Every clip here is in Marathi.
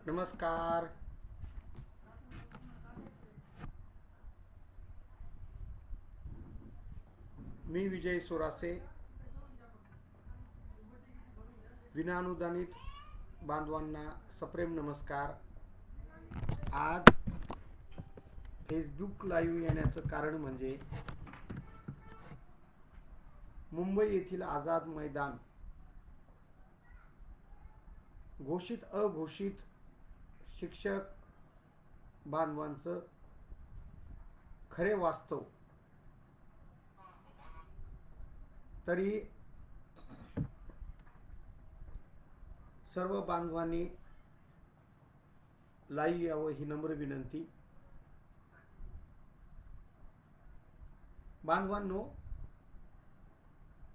नमस्कार. मी विजय सोरासे. विनानुदानित बांधवांना सप्रेम नमस्कार. आज फेसबुक लाईव्ह येण्याचं कारण म्हणजे मुंबई येथील आझाद मैदान घोषित अघोषित शिक्षक बांधवांचं खरे वास्तव. तरी सर्व बांधवांनी लाईव्ह यावं ही नम्र विनंती. बांधवांनो,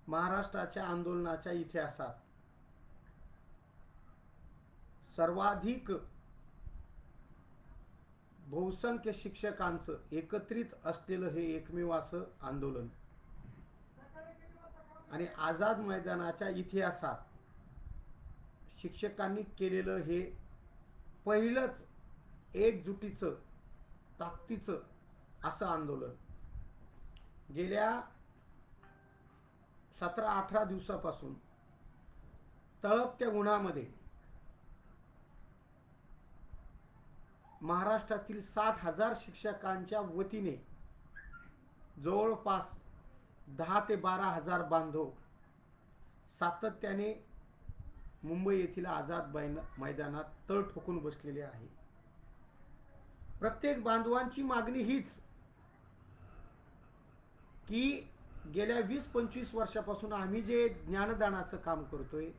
महाराष्ट्राच्या आंदोलनाच्या इतिहासात सर्वाधिक बहुसंख्य शिक्षकांचं एकत्रित असलेलं हे एकमेव असं आंदोलन आणि आझाद मैदानाच्या इतिहासात शिक्षकांनी केलेलं हे पहिलंच एकजुटीचं ताकदीचं असं आंदोलन. गेल्या 17-18 दिवसापासून तळपत्या उन्हामध्ये महाराष्ट्रातील 60,000 शिक्षकांच्या वतीने जवळपास 10 ते 12,000 बांधव सातत्याने मुंबई येथील आझाद मैदानात तळ ठोकून बसलेले आहे. प्रत्येक बांधवांची मागणी हीच की गेल्या 20-25 वर्षापासून आम्ही जे ज्ञानदानाचं काम करतोय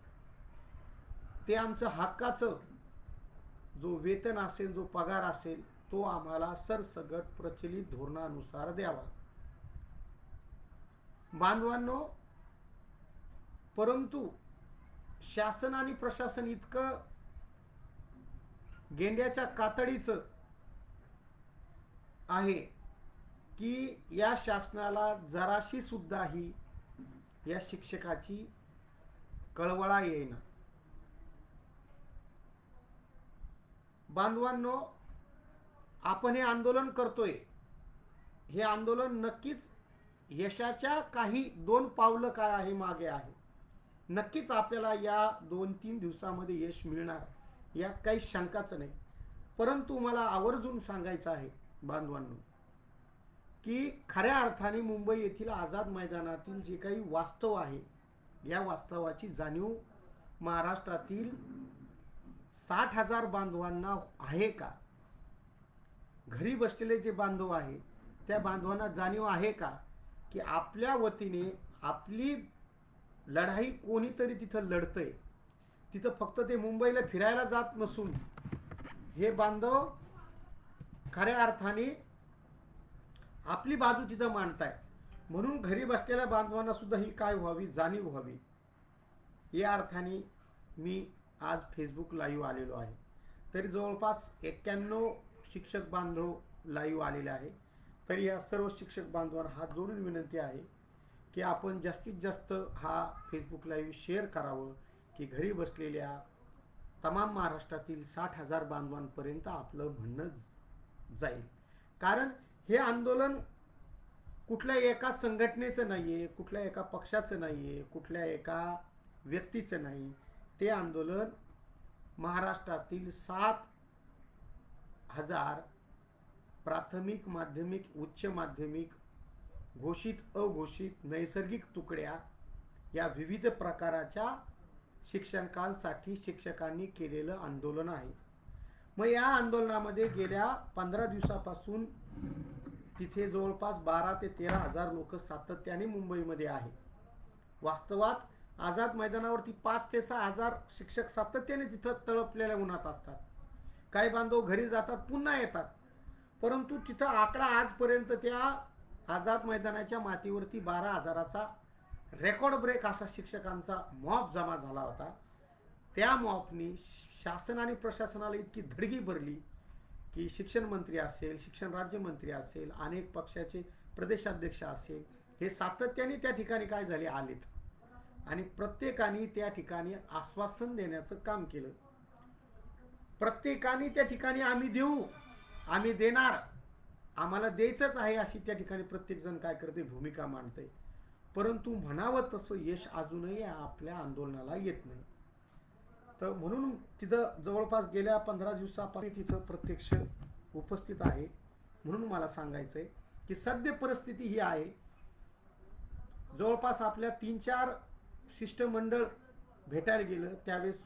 ते आमचं हक्काचं जो वेतन असेल, जो पगार असेल, तो आम्हाला सरसकट प्रचलित धोरणानुसार द्यावा. बांधवांनो, परंतु शासन आणि प्रशासन इतकं गेंड्याच्या कातडीचं आहे की या शासनाला जराशी सुद्धा ही या शिक्षकाची कळवळा येईना. बांधवांनो, आपण हे आंदोलन करतोय, हे आंदोलन नक्कीच यशाच्या काही 2 पावलं काय आहे मागे आहे. नक्कीच आपल्याला या 2-3 दिवसामध्ये यश मिळणार, यात काही शंकाच नाही. परंतु मला आवर्जून सांगायचं आहे बांधवांनो की खऱ्या अर्थाने मुंबई येथील आझाद मैदानातील जे काही वास्तव आहे, या वास्तवाची जाणीव महाराष्ट्रातील 60,000 बांधवांना आहे का? घरी बसलेले जे बांधव आहे त्या बांधवांना जाणीव आहे का की आपल्या वतीने आपली लढाई कोणीतरी तिथं लढतंय. तिथं फक्त ते मुंबईला फिरायला जात नसून हे बांधव खऱ्या अर्थाने आपली बाजू तिथं मांडताय. म्हणून घरी बसलेल्या बांधवांना सुद्धा ही काय व्हावी, जाणीव व्हावी, या अर्थाने मी आज फेसबुक लाईव्ह आलेलो आहे. तरी जवळपास 91 शिक्षक बांधव लाईव्ह आलेले आहे. तरी या सर्व शिक्षक बांधवांना हात जोडून विनंती आहे की आपण जास्तीत जास्त हा फेसबुक लाईव्ह शेअर करावं की घरी बसलेल्या तमाम महाराष्ट्रातील 60,000 बांधवांपर्यंत आपलं म्हणणं जाईल. कारण हे आंदोलन कुठल्या एका संघटनेचं नाहीये, कुठल्या एका पक्षाचं नाहीये, कुठल्या एका व्यक्तीचं नाही. ते आंदोलन महाराष्ट्रातील 7,000 प्राथमिक, माध्यमिक, उच्च माध्यमिक, घोषित अघोषित, नैसर्गिक तुकड्या या विविध प्रकाराच्या शिक्षकांसाठी शिक्षकांनी केलेलं आंदोलन आहे. मग या आंदोलनामध्ये गेल्या 15 दिवसापासून तिथे जवळपास 12 ते 13,000 लोक सातत्याने मुंबईमध्ये आहे. वास्तवात आझाद मैदानावरती 5 ते 6,000 शिक्षक सातत्याने तिथं तळपलेल्या उन्हात असतात. काही बांधव घरी जातात, पुन्हा येतात. परंतु तिथं आकडा आजपर्यंत त्या आझाद मैदानाच्या मातीवरती 12,000चा रेकॉर्ड ब्रेक असा शिक्षकांचा मॉब जमा झाला होता. त्या मॉबनी शासन आणि प्रशासनाला इतकी धडकी भरली की शिक्षण मंत्री असेल, शिक्षण राज्यमंत्री असेल, अनेक पक्षाचे प्रदेशाध्यक्ष असेल, हे सातत्याने त्या ठिकाणी काय झाले आलेत आणि प्रत्येकाने त्या ठिकाणी आश्वासन देण्याचं काम केलं. प्रत्येकाने त्या ठिकाणी आम्ही देऊ, आम्ही देणार, आम्हाला द्यायचंच आहे अशी त्या ठिकाणी प्रत्येक जण काय करते, भूमिका मांडते. परंतु म्हणावं तसं यश अजूनही आपल्या आंदोलनाला येत नाही. तर म्हणून तिथं जवळपास गेल्या 15 दिवसापासून तिथं प्रत्यक्ष उपस्थित आहे. म्हणून मला सांगायचंय की सद्य परिस्थिती ही आहे, जवळपास आपल्या 3-4 शिष्टमंडळ भेटायला गेलं. त्यावेळेस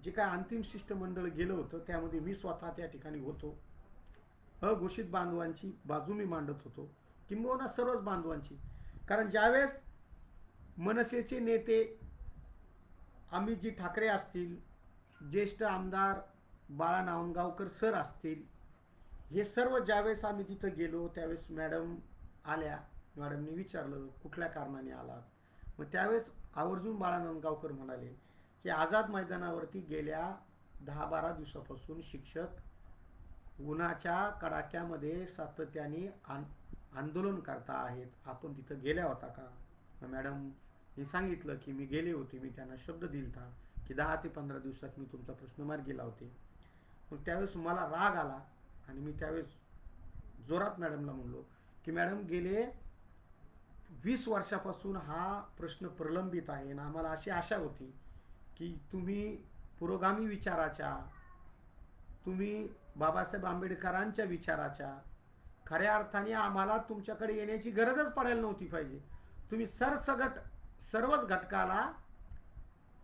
जे काय अंतिम शिष्टमंडळ गेलं होतं त्यामध्ये मी स्वतः त्या ठिकाणी होतो. अघोषित बांधवांची बाजू मी मांडत होतो, किंबहुना सर्वच बांधवांची. कारण ज्यावेळेस मनसेचे नेते अमितजी ठाकरे असतील, ज्येष्ठ आमदार बाळा नांदगावकर सर असतील, हे सर्व ज्यावेळेस आम्ही तिथं गेलो त्यावेळेस मॅडम आल्या. मॅडमने विचारलं कुठल्या कारणाने आलात. मग त्यावेळेस आवर्जून बाळा नांदगावकर म्हणाले की आझाद मैदानावरती गेल्या 10-12 दिवसापासून शिक्षक उन्हाच्या कडाक्यामध्ये सातत्याने आंदोलन करता आहेत, आपण तिथं गेल्या होता का. मॅडम मी सांगितलं की मी गेले होते, मी त्यांना शब्द दिलता की 10 ते 15 दिवसात मी तुमचा प्रश्न मार्गी लावते. मग त्यावेळेस मला राग आला आणि मी त्यावेळेस जोरात मॅडमला म्हणलो की मॅडम गेले 20 वर्षापासून हा प्रश्न प्रलंबित आहे आणि आम्हाला अशी आशा होती की तुम्ही पुरोगामी विचाराच्या, तुम्ही बाबासाहेब आंबेडकरांच्या विचाराच्या, खऱ्या अर्थाने आम्हाला तुमच्याकडे येण्याची गरजच पडायला नव्हती पाहिजे. तुम्ही सरसगट सर्वच घटकाला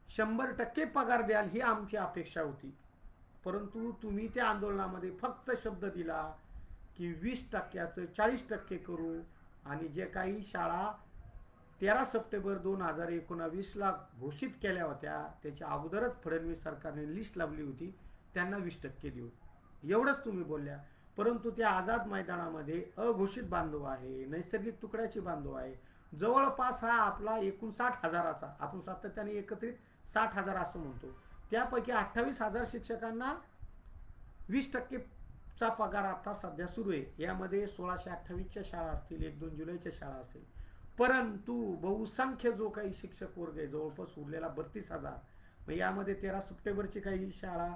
100% पगार द्याल ही आमची अपेक्षा होती. परंतु तुम्ही त्या आंदोलनामध्ये फक्त शब्द दिला की 20%चं 40% करू आणि जे काही शाळा 13 सप्टेंबर 2019ला घोषित केल्या होत्या त्याच्या अगोदरच फडणवीस सरकारने लिस्ट लावली होती, त्यांना 20% देऊ, एवढंच तुम्ही बोलल्या. परंतु त्या आझाद मैदानामध्ये अघोषित बांधव आहे, नैसर्गिक तुकड्याचे बांधव आहे, जवळपास हा आपला 59,000चा, आपण सातत्याने एकत्रित 60,000 असं म्हणतो, त्यापैकी 28,000 शिक्षकांना 20%चा पगार आता सध्या सुरू आहे. यामध्ये 1628च्या शाळा असतील, 1-2 जुलैच्या शाळा असतील. परंतु बहुसंख्य जो काही शिक्षक वर्ग आहे जवळपास उरलेला 32,000, मग यामध्ये 13 सप्टेंबरची काही शाळा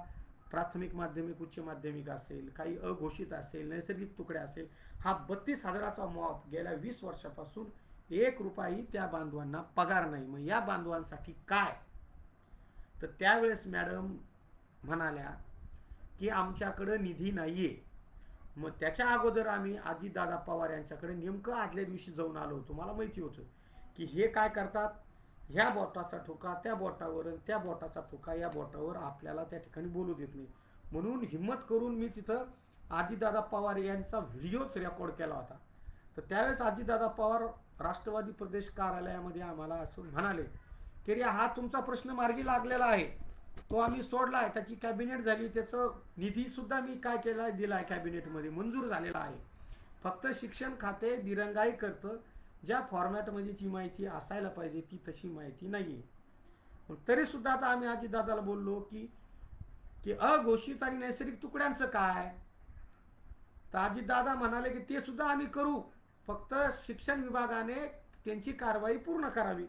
प्राथमिक माध्यमिक उच्च माध्यमिक असेल, काही अघोषित असेल, नैसर्गिक तुकडे असेल, हा 32,000चा मॉब गेल्या 20 वर्षापासून 1 रुपयाही त्या बांधवांना पगार नाही. मग या बांधवांसाठी काय. तर त्यावेळेस मॅडम म्हणाल्या की आमच्याकडे निधी नाहीये. मग त्याच्या अगोदर आम्ही अजितदादा पवार यांच्याकडे नेमकं आदल्या दिवशी जाऊन आलो होतो. मला माहिती होतं की हे काय करतात, ह्या बोटाचा ठोका त्या बोटावर, त्या बोटाचा ठोका या बोटावर आपल्याला त्या ठिकाणी बोलू देत नाही. म्हणून हिम्मत करून मी तिथं अजितदादा पवार यांचा व्हिडिओच रेकॉर्ड केला होता. तर त्यावेळेस अजितदादा पवार राष्ट्रवादी प्रदेश कार्यालयामध्ये आम्हाला असं म्हणाले की रे हा तुमचा प्रश्न मार्गी लागलेला आहे, तो आम्ही सोडलाय, त्याची कॅबिनेट झाली, त्याचं निधी सुद्धा मी काय केलाय, दिलाय, कॅबिनेटमध्ये मंजूर झालेला आहे. फक्त शिक्षण खाते दिरंगाई करतं, ज्या फॉर्मॅटमध्ये जी माहिती असायला पाहिजे ती तशी माहिती नाहीये. तरी सुद्धा आता आम्ही अजितदादाला बोललो की अघोषित आणि नैसर्गिक तुकड्यांचं काय. तर अजितदादा म्हणाले की ते सुद्धा आम्ही करू, फक्त शिक्षण विभागाने त्यांची कारवाई पूर्ण करावी.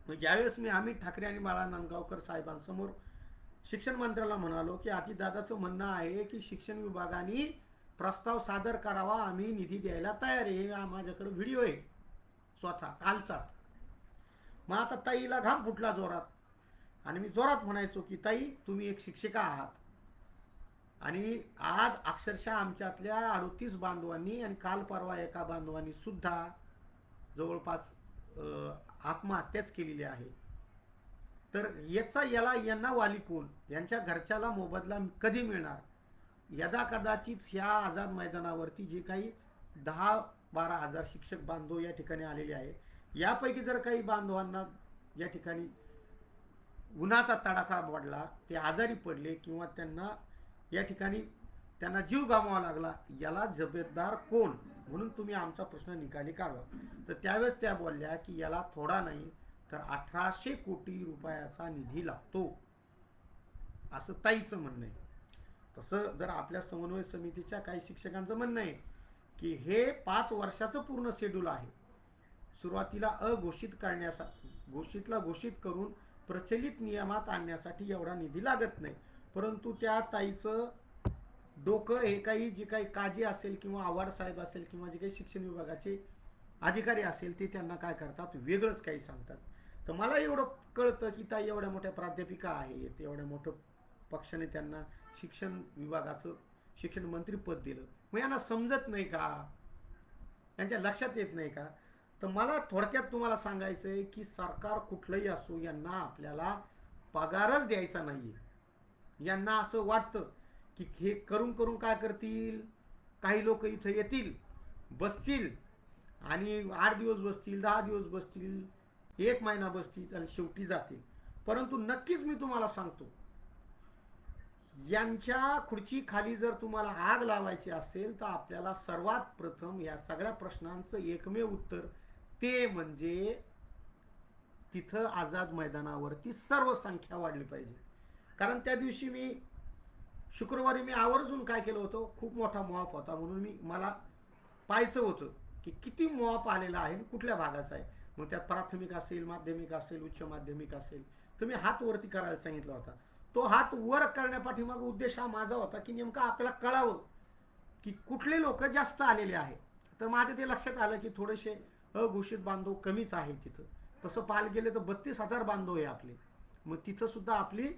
मग ज्यावेळेस मी अमित ठाकरे आणि बाळा नांदगावकर साहेबांसमोर शिक्षण मंत्र्याला म्हणालो की अजितदादाचं म्हणणं आहे की शिक्षण विभागाने प्रस्ताव सादर करावा, आम्ही निधी द्यायला तयार आहे, माझ्याकडे व्हिडिओ आहे स्वतः कालचाच. मग आता ताईला घाम फुटला जोरात आणि मी जोरात म्हणायचो की ताई तुम्ही एक शिक्षिका आहात आणि आज अक्षरशः आमच्यातल्या 38 बांधवांनी आणि काल परवा एका बांधवांनी सुद्धा जवळपास आत्महत्याच केलेली आहे. तर यांना वाली कोण, यांच्या घरच्याला मोबदला कधी मिळणार. यदा कदाचित ह्या आझाद मैदानावरती जे काही 10-12 हजार शिक्षक बांधव या ठिकाणी आलेले आहेत, यापैकी जर काही बांधवांना या ठिकाणी उन्हाचा तडाखा पडला, ते आजारी पडले किंवा त्यांना या ठिकाणी त्यांना जीव गमवावा लागला, याला जबाबदार कोण. म्हणून तुम्ही आमचा प्रश्न निकाली काढवा. तर त्यावेळेस त्या बोलल्या की याला थोडा नाही तर 1800 कोटी रुपयाचा निधी लागतो, असं ताईचं म्हणणं आहे. तसं जर आपल्या समन्वय समितीच्या काही शिक्षकांचं म्हणणं आहे की हे 5 वर्षाचं पूर्ण शेड्यूल आहे. सुरुवातीला अघोषित करण्यासाठी घोषित करून प्रचलित नियमात आणण्यासाठी एवढा निधी लागत नाही. परंतु त्या ताईचं डोकं हे काही जे काही काजी असेल किंवा आव्हाड साहेब असेल किंवा जे काही शिक्षण विभागाचे अधिकारी असेल ते त्यांना काय करतात, वेगळंच काही सांगतात. तर मला एवढं कळतं की ताई एवढ्या मोठ्या प्राध्यापिका आहेत, एवढ्या मोठं पक्षाने त्यांना शिक्षण विभागाचं शिक्षण मंत्री पद दिलं, मग यांना समजत नाही का, यांच्या लक्षात येत नाही का? तर मला थोडक्यात तुम्हाला सांगायचं आहे की सरकार कुठलंही असो, यांना आपल्याला पगारच द्यायचा नाहीये. यांना असं वाटतं की हे करून करून काय करतील, काही लोक इथं येतील, बसतील आणि 8 दिवस बसतील, 10 दिवस बसतील, 1 महिना बसतील आणि शेवटी जातील. परंतु नक्कीच मी तुम्हाला सांगतो, यांच्या खुर्ची खाली जर तुम्हाला आग लावायची असेल तर आपल्याला सर्वात प्रथम या सगळ्या प्रश्नांचं एकमेव उत्तर ते म्हणजे तिथं आझाद मैदानावरती सर्व संख्या वाढली पाहिजे. कारण त्या दिवशी मी शुक्रवारी मी आवर्जून काय केलं होतं, खूप मोठा मॉप होता म्हणून मला पाहायचं होतं की किती मॉप आलेला आहे, कुठल्या भागाचा आहे. मग त्यात प्राथमिक असेल, माध्यमिक असेल, उच्च माध्यमिक असेल, तर मी हात वरती करायला सांगितला होता. तो हात वर करण्यापाठीमागे उद्देश हा माझा होता की नेमकं आपल्याला कळावं की कुठले लोक जास्त आलेले आहेत. तर माझ्या ते लक्षात आलं की थोडेसे अघोषित बांधव कमीच आहे तिथं. तसं पाहायला गेले तर 32,000 बांधव आहे आपले. मग तिथं सुद्धा आपली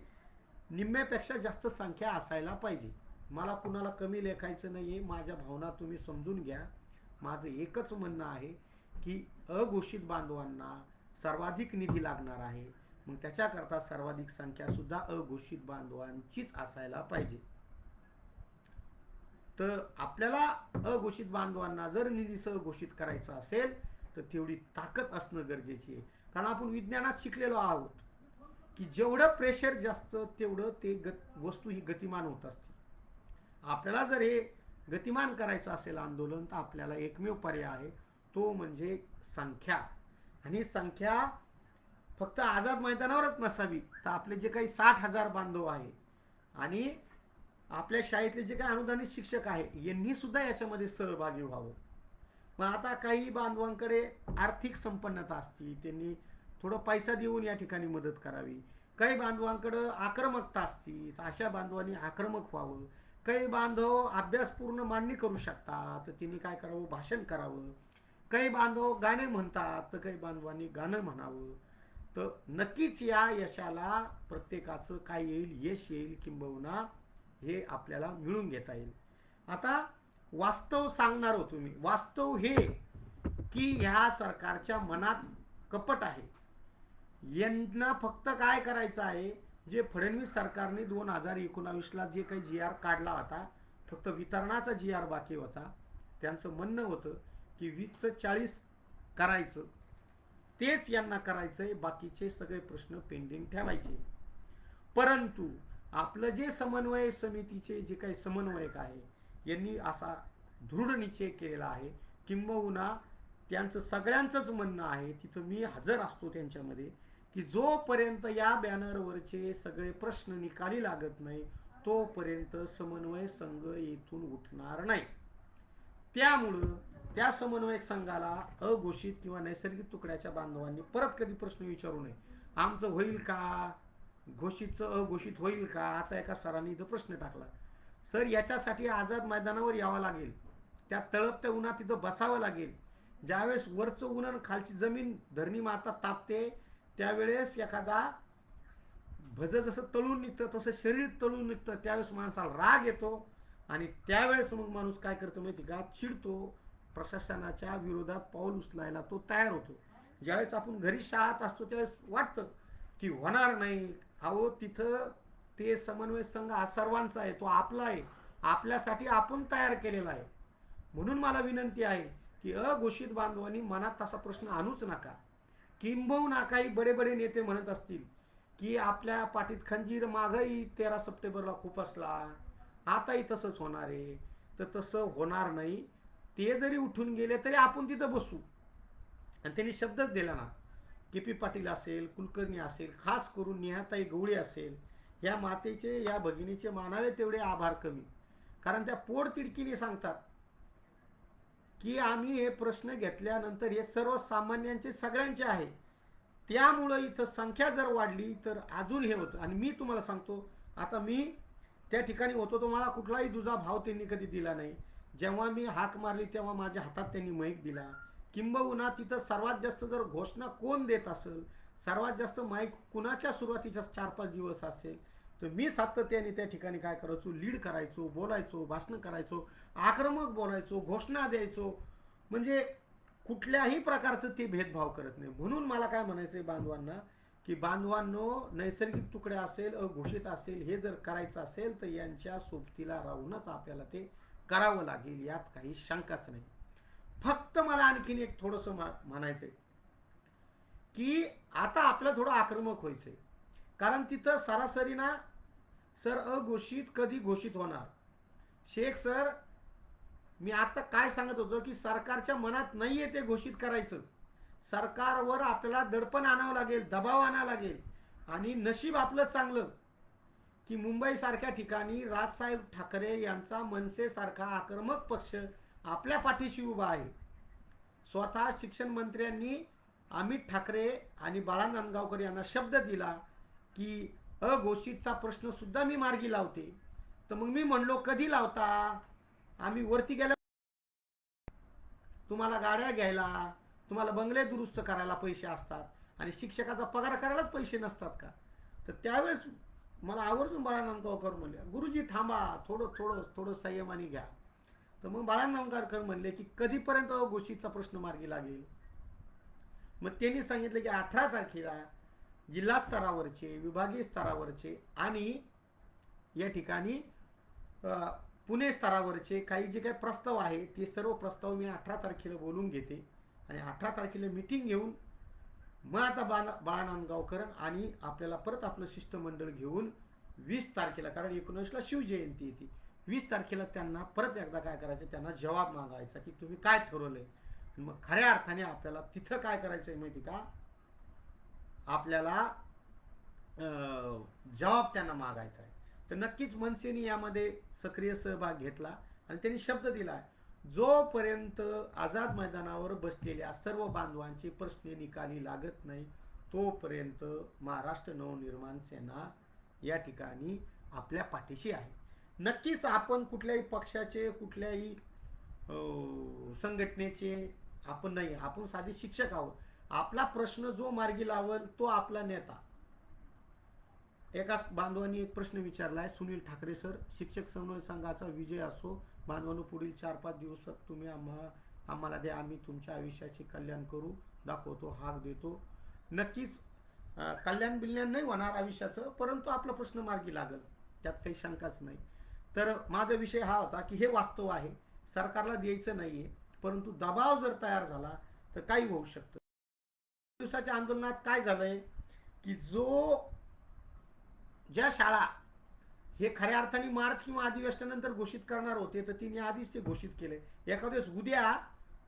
निम्म्यापेक्षा जास्त संख्या असायला पाहिजे. मला कुणाला कमी लेखायचं नाहीये, माझ्या भावना तुम्ही समजून घ्या. माझं एकच म्हणणं आहे की अघोषित बांधवांना सर्वाधिक निधी लागणार आहे, मग त्याच्याकरता सर्वाधिक संख्या सुद्धा अघोषित बांधवांचीच असायला पाहिजे. तर आपल्याला अघोषित बांधवांना जर निधीसह घोषित करायचं असेल तर तेवढी ताकद असणं गरजेची आहे. कारण आपण विज्ञानात शिकलेलो आहोत की जेवढं प्रेशर जास्त तेवढं ते वस्तू ही गतिमान होत असते. आपल्याला जर हे गतिमान करायचं असेल आंदोलन तर आपल्याला एकमेव पर्याय आहे, तो म्हणजे संख्या. आणि संख्या फक्त आझाद मैदानावरच नसावी, तर आपले जे काही 60,000 बांधव आहे आणि आपल्या शाळेतले जे काही अनुदानित शिक्षक आहे यांनी सुद्धा याच्यामध्ये सहभागी व्हावं. मग आता काही बांधवांकडे आर्थिक संपन्नता असते, त्यांनी थोडं पैसा देऊन या ठिकाणी मदत करावी. काही बांधवांकडे आक्रमकता असते, तर अशा बांधवांनी आक्रमक व्हावं. काही बांधव अभ्यासपूर्ण मांडणी करू शकतात, तर त्यांनी काय करावं, भाषण करावं. काही बांधव गाणे म्हणतात, तर काही बांधवांनी गाणं म्हणावं. तर नक्कीच या यशाला प्रत्येकाचं काय येईल, यश येईल, किंबहुना हे आपल्याला मिळून घेता येईल. आता वास्तव सांगणार हो तुम्ही. वास्तव हे की ह्या सरकारच्या मनात कपट आहे. यांना फक्त काय करायचं आहे, जे फडणवीस सरकारने 2019ला जे काही GR काढला होता, फक्त वितरणाचा GR बाकी होता. त्यांचं म्हणणं होतं की 20चं 40 करायचं, तेच यांना करायचंय, बाकीचे सगळे प्रश्न पेंडिंग ठेवायचे. परंतु आपलं जे समन्वय समितीचे जे काही समन्वयक आहे यांनी असा दृढ निश्चय केलेला आहे, किंबहुना त्यांचं सगळ्यांचंच म्हणणं आहे, तिथं मी हजर असतो त्यांच्यामध्ये, की जोपर्यंत या बॅनरवरचे सगळे प्रश्न निकाली लागत नाही तोपर्यंत समन्वय संघ येथून उठणार नाही. त्यामुळं त्या समन्वयक संघाला अघोषित किंवा नैसर्गिक तुकड्याच्या बांधवांनी परत कधी प्रश्न विचारू नये, आमचं होईल का, घोषितचं अघोषित होईल का. आता एका सरांनी इथं प्रश्न टाकला, सर याच्यासाठी आझाद मैदानावर यावं लागेल, त्या तळपत्या उन्हात तिथं बसावं लागेल. ज्यावेळेस वरचं ऊन आणि खालची जमीन धरणी माता तापते त्यावेळेस एखादा भज जसं तळून निघतं तसं शरीर तळून निघतं, त्यावेळेस माणसाला राग येतो आणि त्यावेळेस मग माणूस काय करतो माहिती का, चिडतो, प्रशासनाच्या विरोधात पाऊल उचलायला तो तयार होतो. ज्यावेळेस आपण घरी शाळेत असतो त्यावेळेस वाटतं की होणार नाही. अहो तिथं ते समन्वय संघ हा सर्वांचा आहे, तो आपला आहे, आपल्यासाठी आपण तयार केलेला आहे. म्हणून मला विनंती आहे की अघोषित बांधवांनी मनात तसा प्रश्न आणूच नका. किंबहुना काही बडे बडे नेते म्हणत असतील की आपल्या पाठीत खंजीर मागही 13 सप्टेंबरला खूप असला, आताही तसंच होणार आहे, तर तसं होणार नाही. ते जरी उठून गेले तरी आपण तिथं बसू. आणि त्यांनी शब्दच दिला ना, KP पाटील असेल, कुलकर्णी असेल, खास करून नेहाताई गवळी असेल, या मातेचे या भगिनीचे मानावे तेवढे आभार कमी. कारण त्या पोटतिडकीने सांगतात की आम्ही हे प्रश्न घेतल्यानंतर हे सर्वसामान्यांचे सगळ्यांचे आहे, त्यामुळं इथं संख्या जर वाढली तर अजून हे होतं. आणि मी तुम्हाला सांगतो, आता मी त्या ठिकाणी होतो तो मला कुठलाही दुजा भाव त्यांनी कधी दिला नाही. जेव्हा मी हाक मारली तेव्हा माझ्या हातात त्यांनी माईक दिला. किंबहुना तिथं सर्वात जास्त जर घोषणा कोण देत असेल, सर्वात जास्त माईक कुणाच्या सुरुवातीच्या 4-5 दिवस असेल, तर मी सातत्याने त्या ठिकाणी काय करायचो, लीड करायचो, बोलायचो, भाषण करायचो, आक्रमक बोलायचो, घोषणा द्यायचो. म्हणजे कुठल्याही प्रकारचं ते भेदभाव करत नाही. म्हणून मला काय म्हणायचंय बांधवांना, की बांधवांनो, नैसर्गिक तुकडे असेल, अघोषित असेल, हे जर करायचं असेल तर यांच्या सोबतीला राहूनच आपल्याला ते करावं लागेल, यात काही शंकाच नाही. फक्त मला आणखीन एक थोडंसं म्हणायचंय की आता आपलं थोडं आक्रमक व्हायचंय. कारण तिथं सरासरी ना सर अघोषित कधी घोषित होणार. शेख सर, मी आता काय सांगत होतो की सरकारच्या मनात नाहीये ते घोषित करायचं. सरकारवर आपल्याला दडपण आणावं लागेल, दबाव आणावं लागेल. आणि नशीब आपलं चांगलं की मुंबई सारख्या ठिकाणी राजसाहेब ठाकरे यांचा मनसे सारखा आक्रमक पक्ष आपल्या पाठीशी उभा आहे. स्वतः शिक्षण मंत्र्यांनी अमित ठाकरे आणि बाळा नांदगावकर यांना शब्द दिला की अघोषितचा प्रश्न सुद्धा मी मार्गी लावते. तर मग मी म्हणलो, कधी लावता? आम्ही वरती गेल्या, तुम्हाला गाड्या घ्यायला, तुम्हाला बंगले दुरुस्त करायला पैसे असतात आणि शिक्षकाचा पगार करायलाच पैसे नसतात का? तर त्यावेळेस मला आवर्जून बाळा नांदगावकर म्हणले, गुरुजी थांबा, थोडं थोडं थोडं संयमाने घ्या. तर मग बाळा नांदगावकर म्हणले की कधीपर्यंत अघोषितचा प्रश्न मार्गी लागेल? मग त्यांनी सांगितलं की 18 तारखेला जिल्हा स्तरावरचे, विभागीय स्तरावरचे आणि या ठिकाणी पुणे स्तरावरचे काही जे काही प्रस्ताव आहे ते सर्व प्रस्ताव मी 18 तारखेला बोलून घेते आणि 18 तारखेला मीटिंग घेऊन मग आता बाळा नांदगावकर आणि आपल्याला परत आपलं शिष्टमंडळ घेऊन 20 तारखेला, कारण 19ला शिवजयंती येते, 20 तारखेला त्यांना परत एकदा काय करायचं, त्यांना जबाब मागायचा की तुम्ही काय ठरवलंय. मग खऱ्या अर्थाने आपल्याला तिथं काय करायचंय माहिती का, आपल्याला जबाब त्यांना मागायचा आहे. तर नक्कीच मनसेने यामध्ये सक्रिय सहभाग घेतला आणि त्यांनी शब्द दिला, जोपर्यंत आझाद मैदानावर बसलेल्या सर्व बांधवांचे प्रश्न निकाली लागत नाही तोपर्यंत महाराष्ट्र नवनिर्माण सेना या ठिकाणी आपल्या पाठीशी आहे. नक्कीच आपण कुठल्याही पक्षाचे, कुठल्याही संघटनेचे आपण नाही, आपण साधे शिक्षक आहोत. आपला प्रश्न जो मार्गी लावल तो आपला नेता. एका बांधवांनी एक प्रश्न विचारलाय, सुनील ठाकरे सर, शिक्षक समन्वय संघाचा विजय असो, बांधवांनो पुढील 4-5 दिवसात तुम्ही आम्हाला द्या, आम्ही तुमच्या आयुष्याचे कल्याण करू दाखवतो, हाक देतो. नक्कीच कल्याण बिल्याण नाही होणार आयुष्याचं, परंतु आपला प्रश्न मार्गी लागल, त्यात काही शंकाच नाही. तर माझा विषय हा होता की हे वास्तव आहे, सरकारला द्यायचं नाहीये, परंतु दबाव जर तयार झाला तर काही होऊ शकतं. दिवसाच्या आंदोलनात काय झालंय की ज्या शाळा हे खऱ्या अर्थाने मार्च किंवा अधिवेशनानंतर घोषित करणार होते तर तिने आधीच ते घोषित केले. एखाद्यास उद्या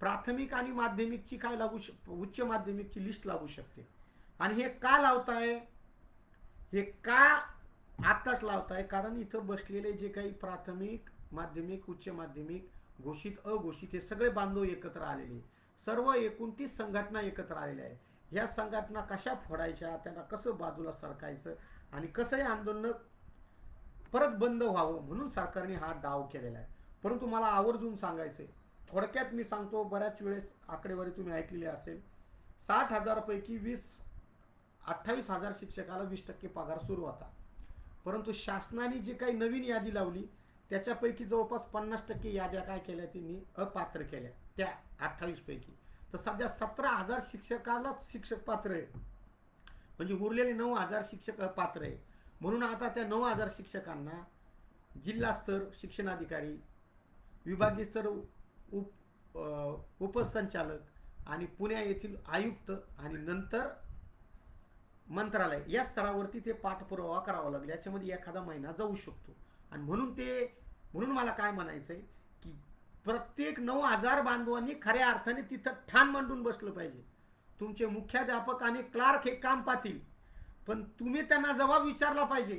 प्राथमिक आणि माध्यमिकची काय लागू, उच्च माध्यमिकची लिस्ट लागू शकते. आणि हे का लावताय, हे का आताच लावताय? कारण इथं बसलेले जे काही प्राथमिक, माध्यमिक, उच्च माध्यमिक, घोषित, अघोषित हे सगळे बांधव एकत्र आलेले, सर्व 29 संघटना एकत्र आलेल्या आहेत. ह्या संघटना कशा फोडायच्या, त्यांना कसं बाजूला सरकायचं आणि कसं हे आंदोलन परत बंद व्हावं म्हणून सरकारने हा डाव केलेला आहे. परंतु मला आवर्जून सांगायचंय, थोडक्यात मी सांगतो, बऱ्याच वेळेस आकडेवारी तुम्ही ऐकलेली असेल, 60,000 पैकी 28,000 शिक्षकाला 20% पगार सुरू होता. परंतु शासनाने जे काही नवीन यादी लावली त्याच्यापैकी जवळपास 50% याद्या काय केल्या, त्यांनी अपात्र केल्या त्या 28 पैकी. तर सध्या 17,000 शिक्षकालाच शिक्षक पात्र आहे, म्हणजे उरलेले 9,000 शिक्षक अपात्र आहे. म्हणून आता त्या 9,000 शिक्षकांना जिल्हा स्तर शिक्षणाधिकारी, विभागीय स्तर उपसंचालक आणि पुणे येथील आयुक्त आणि नंतर मंत्रालय या स्तरावरती ते पाठपुरावा करावा लागेल. याच्यामध्ये एखादा महिना जाऊ शकतो. आणि म्हणून मला काय म्हणायचंय की प्रत्येक 9,000 बांधवांनी खऱ्या अर्थाने तिथं ठाण मांडून बसलं पाहिजे. तुमचे मुख्याध्यापक आणि क्लार्क हे काम पाहतील, पण तुम्ही त्यांना जबाब विचारला पाहिजे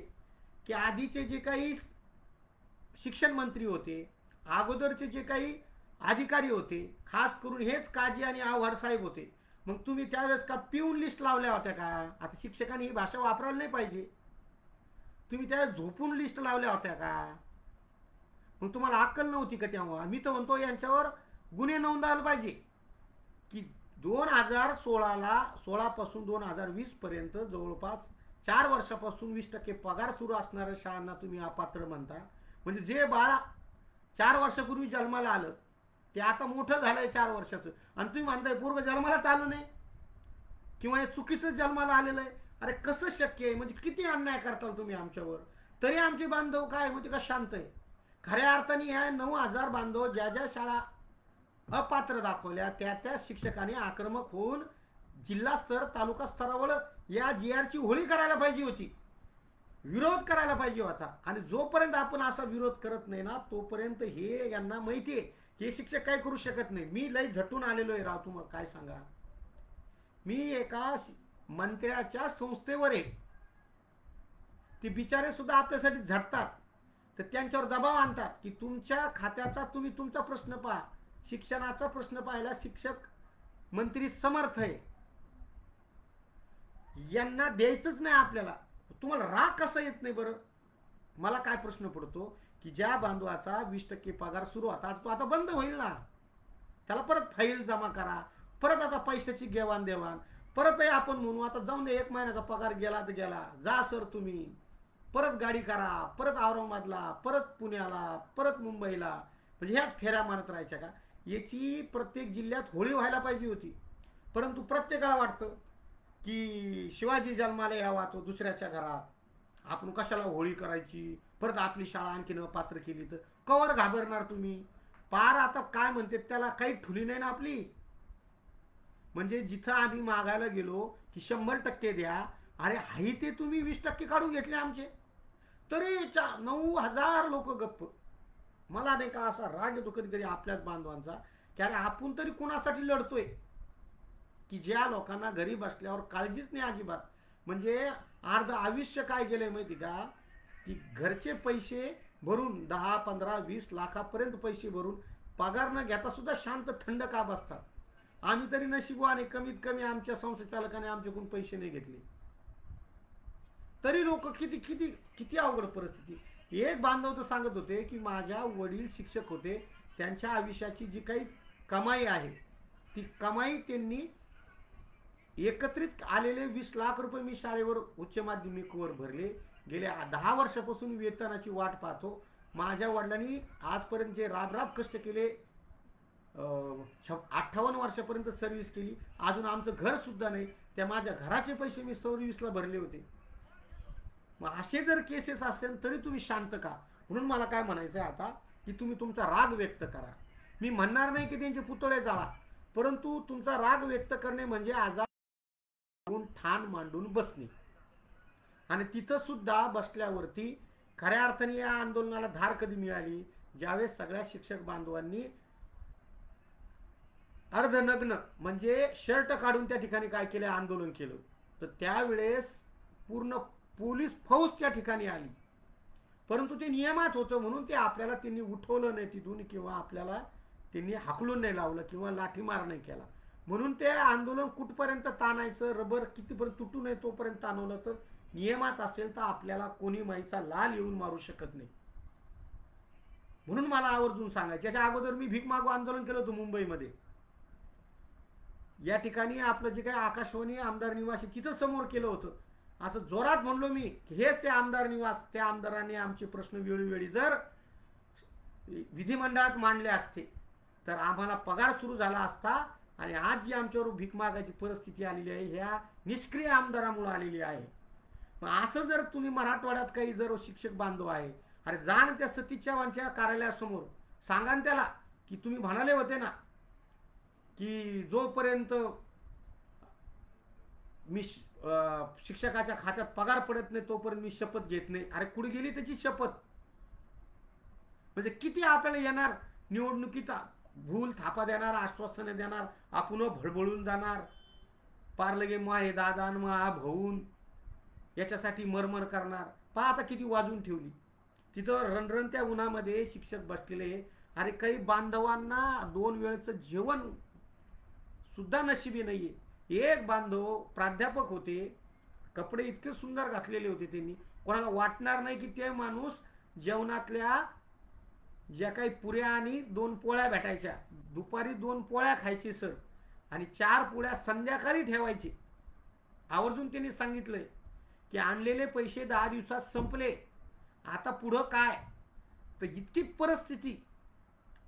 की आधीचे जे काही शिक्षण मंत्री होते, अगोदरचे जे काही अधिकारी होते, खास करून हेच काजी आणि आव्हाड साहेब होते, मग तुम्ही त्यावेळेस का पिऊन लिस्ट लावल्या होत्या का? आता शिक्षकांनी ही भाषा वापरायला नाही पाहिजे. तुम्ही त्यावेळेस झोपून लिस्ट लावल्या होत्या का? मग तुम्हाला अक्कल नव्हती का तेव्हा? मी तर म्हणतो यांच्यावर गुन्हे नोंदायला पाहिजे की 2016 पासून 2020 पर्यंत जवळपास 4 वर्षापासून 20% पगार सुरू असणाऱ्या शाळांना तुम्ही अपात्र म्हणता. म्हणजे जे बाळ 4 वर्षापूर्वी जन्माला आलं ते आता मोठं झालंय 4 वर्षाचं, आणि तुम्ही म्हणताय पोरग जन्मालाच आलं नाही किंवा हे चुकीचं जन्माला आलेलं आहे. अरे कसं शक्य आहे? म्हणजे किती अन्याय करताल तुम्ही आमच्यावर. तरी आमचे बांधव काय म्हणजे का शांत आहे? खऱ्या अर्थाने ह्या 9,000 बांधव ज्या ज्या शाळा अपात्र दाखवल्या त्या त्या शिक्षकांनी आक्रमक होऊन जिल्हा स्तर तालुका स्तरावर या GR ची होळी करायला पाहिजे होती, विरोध करायला पाहिजे होता. आणि जोपर्यंत आपण असा विरोध करत नाही ना तोपर्यंत हे यांना माहिती आहे हे शिक्षक काय करू शकत नाही. मी लई झटून आलेलो आहे राव, तुम्हाला काय सांगा. मी एका मंत्र्याच्या संस्थेवर आहे, ते बिचारे सुद्धा आपल्यासाठी झटतात, तर त्यांच्यावर दबाव आणतात की तुमच्या खात्याचा तुम्ही तुमचा प्रश्न पहा, शिक्षणाचा प्रश्न पाहायला शिक्षक मंत्री समर्थ आहे, यांना द्यायचंच नाही आपल्याला. तुम्हाला राग कसा येत नाही बरं? मला काय प्रश्न पडतो की ज्या बांधवाचा 20% पगार सुरू होता तो आता बंद होईल ना, त्याला परत फाईल जमा करा, परत आता पैशाची देवाणदेवाण, परत आपण म्हणू आता जाऊन दे 1 महिन्याचा पगार गेला तर गेला, जा सर तुम्ही, परत गाडी करा, परत औरंगाबादला, परत पुण्याला, परत मुंबईला. म्हणजे ह्याच फेऱ्या मारत राहायच्या का? याची प्रत्येक जिल्ह्यात होळी व्हायला पाहिजे होती. परंतु प्रत्येकाला वाटतं की शिवाजी जन्माला यावा तो दुसऱ्याच्या घरात, आपण कशाला होळी करायची, परत आपली शाळा आणखीन अपात्र केली तर कवर घाबरणार तुम्ही. पार आता काय म्हणते त्याला काही ठुली नाही ना आपली. म्हणजे जिथं आम्ही मागायला गेलो की 100% द्या, अरे हाही ते तुम्ही 20% काढून घेतले आमचे, तरी 9,000 लोक गप्प. मला नाही का असा राग येतो कधी कधी आपल्याच बांधवांचा की अरे आपण तरी कोणासाठी लढतोय की ज्या लोकांना घरी बसल्यावर काळजीच नाही अजिबात. म्हणजे अर्ध आयुष्य काय गेलंय माहिती का की घरचे पैसे भरून 10, 15, 20 लाखापर्यंत पैसे भरून पगार न घेता सुद्धा शांत थंड का बसतात. आम्ही तरी नशिबवाने कमीत कमी आमच्या संस्थाचालकाने आमच्याकडून पैसे नाही घेतले, तरी लोक किती किती किती अवघड परिस्थिती. एक बांधव तर सांगत होते की माझ्या वडील शिक्षक होते, त्यांच्या आयुष्याची जी काही कमाई आहे ती कमाई त्यांनी एकत्रित आलेले 20 लाख रुपये मी शाळेवर उच्च माध्यमिकवर भरले. गेल्या 10 वर्षापासून वेतनाची वाट पाहतो. माझ्या वडिलांनी आजपर्यंत जे राब कष्ट केले, 58 वर्षापर्यंत सर्व्हिस केली, अजून आमचं घर सुद्धा नाही, त्या माझ्या घराचे पैसे मी सर्व्हिसला भरले होते. मग असे जर केसेस असेल तरी तुम्ही शांत का? म्हणून मला काय म्हणायचं आहे आता की तुम्ही तुमचा राग व्यक्त करा. मी म्हणणार नाही की त्यांचे पुतळे जाळा, परंतु तुमचा राग व्यक्त करणे म्हणजे आजार ठाण मांडून बसणे. आणि तिथं सुद्धा बसल्यावरती खऱ्या अर्थाने या आंदोलनाला धार कधी मिळाली? ज्यावेळेस सगळ्या शिक्षक बांधवांनी अर्धनग्न म्हणजे शर्ट काढून त्या ठिकाणी काय केलं, आंदोलन केलं, तर त्यावेळेस पूर्ण पोलीस फौज त्या ठिकाणी आली. परंतु ते नियमात होतं म्हणून ते आपल्याला त्यांनी उठवलं नाही तिथून, किंवा आपल्याला त्यांनी हाकलून नाही लावलं किंवा लाठीमार नाही केला. म्हणून ते आंदोलन कुठपर्यंत ताणायचं, रबर कितीपर्यंत तुटू नये तोपर्यंत ताणवलं. तर नियमात असेल तर आपल्याला कोणी माईचा लाल येऊन मारू शकत नाही. म्हणून मला आवर्जून सांगायचं, याच्या अगोदर मी भीक मागू आंदोलन केलं होतं मुंबईमध्ये. या ठिकाणी आपलं जे काही आकाशवाणी आमदार निवास तिथं समोर केलं होतं. असं जोरात म्हणलो मी की हेच ते आमदार निवास, त्या आमदारांनी आमचे प्रश्न वेळोवेळी जर विधिमंडळात मांडले असते तर आम्हाला पगार सुरू झाला असता. आणि आज जी आमच्यावर भीक मागायची परिस्थिती आलेली आहे ह्या निष्क्रिय आमदारामुळे आलेली आहे. मग असं जर तुम्ही मराठवाड्यात काही जर शिक्षक बांधव आहे, अरे जा ना त्या सतीश चव्हाणच्या कार्यालयासमोर, सांगा ना त्याला की तुम्ही म्हणाले होते ना की जोपर्यंत मी शिक्षकाच्या खात्यात पगार पडत नाही तोपर्यंत मी शपथ घेत नाही. अरे कुठे गेली त्याची शपथ? म्हणजे किती आपल्याला येणार निवडणुकीत भूल थापा देणार, आश्वासने देणार, आपण भळभळून जाणार, पार लगे माहे दादा मा भाऊन याच्यासाठी मरमर करणार. पहा आता किती वाजून ठेवली तिथं रणरणत्या उन्हामध्ये शिक्षक बसलेले. अरे काही बांधवांना 2 वेळचं जेवण सुद्धा नशिबी नाहीये. एक बांधव प्राध्यापक होते, कपडे इतके सुंदर घातलेले होते त्यांनी, कोणाला वाटणार नाही की ते माणूस जेवणातल्या ज्या काही पुऱ्या आणि 2 पोळ्या भेटायच्या, दुपारी 2 पोळ्या खायची सर, आणि 4 पोळ्या संध्याकाळी ठेवायची. आवर्जून त्यांनी सांगितलंय की आणलेले पैसे 10 दिवसात संपले, आता पुढं काय. तर इतकी परिस्थिती.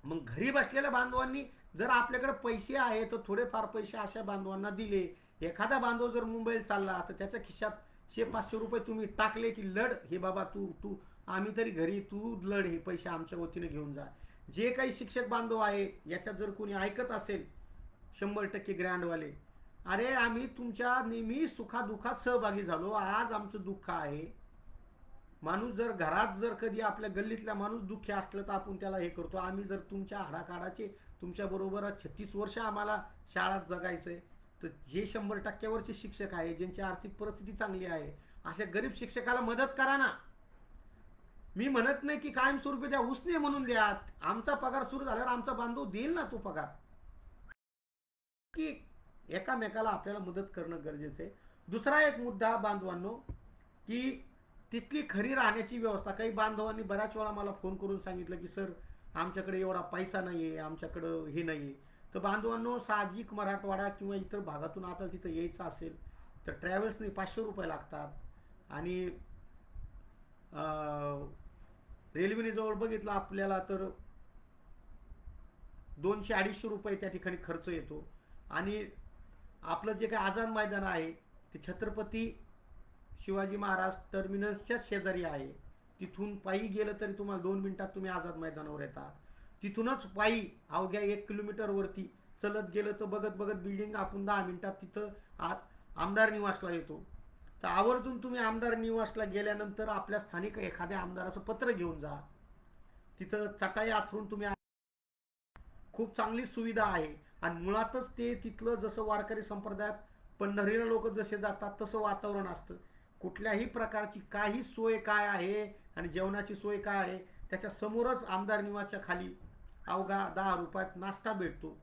मग घरी बसलेल्या बांधवांनी जर आपल्याकडे पैसे आहे तर थोडेफार पैसे अशा बांधवांना दिले. एखादा बांधव जर मुंबईला चालला तर त्याच्या खिशात 100-500 रुपये तुम्ही टाकले की लढ, हे बाबा तू तू आम्ही तरी घरी, तू लढ, हे पैसे आमच्या वतीने घेऊन जा. जे काही शिक्षक बांधव आहे याच्यात जर कोणी ऐकत असेल 100% ग्रँडवाले, अरे आम्ही तुमच्या नेहमी सुखादुखात सहभागी झालो, आज आमचं दुःख आहे. माणूस जर घरात जर कधी आपल्या गल्लीतला माणूस दुःखी असलं तर आपण त्याला हे करतो. आम्ही जर तुमच्या हाडाकाडाचे तुमच्या बरोबर 36 वर्ष आम्हाला शाळात जगायचंय, तर जे 100% वरचे शिक्षक आहे, ज्यांची आर्थिक परिस्थिती चांगली आहे, अशा गरीब शिक्षकाला मदत करा ना. मी म्हणत नाही की कायमस्वरूपी द्या, उसने म्हणून द्या. आमचा पगार सुरू झाल्यावर आमचा बांधव देईल ना तो पगार. की एकामेकाला आपल्याला मदत करणं गरजेचं आहे. दुसरा एक मुद्दा बांधवांनो, की तिथली खरी राहण्याची व्यवस्था. काही बांधवांनी बऱ्याच वेळा मला फोन करून सांगितलं की सर आमच्याकडे एवढा पैसा नाहीये, आमच्याकडं हे नाहीये. तर बांधवांनो, साहजिक मराठवाडा किंवा इतर भागातून आपल्याला तिथं यायचं असेल तर ट्रॅव्हल्सने 500 रुपये लागतात, आणि रेल्वेने जवळ बघितलं आपल्याला तर 200-250 रुपये त्या ठिकाणी खर्च येतो. आणि आपलं जे काही आझाद मैदान आहे ते छत्रपती शिवाजी महाराज टर्मिनसच्या शेजारी आहे. तिथून पायी गेलं तरी तुम्हाला 2 मिनिटात तुम्ही आझाद मैदानावर येता. तिथूनच पायी अवघ्या 1 किलोमीटर वरती चलत गेलं तर बघत बघत बिल्डिंग आपण 10 मिनिटात तिथं आमदार निवासला येतो. तर आवर्जून तुम्ही आमदार निवासला गेल्यानंतर आपल्या स्थानिक एखाद्या आमदाराचं पत्र घेऊन जा. तिथं चटाई आथरून तुम्ही, खूप चांगली सुविधा आहे. आणि मुळातच ते तिथलं जसं वारकरी संप्रदायात पंढरीला लोक जसे जातात तसं वातावरण असतं. कुठल्याही प्रकारची काही सोय काय आहे आणि जेवणाची सोय काय आहे त्याच्या समोरच आमदार निवासच्या खाली अवघा 10 रुपयात नाश्ता भेटतो,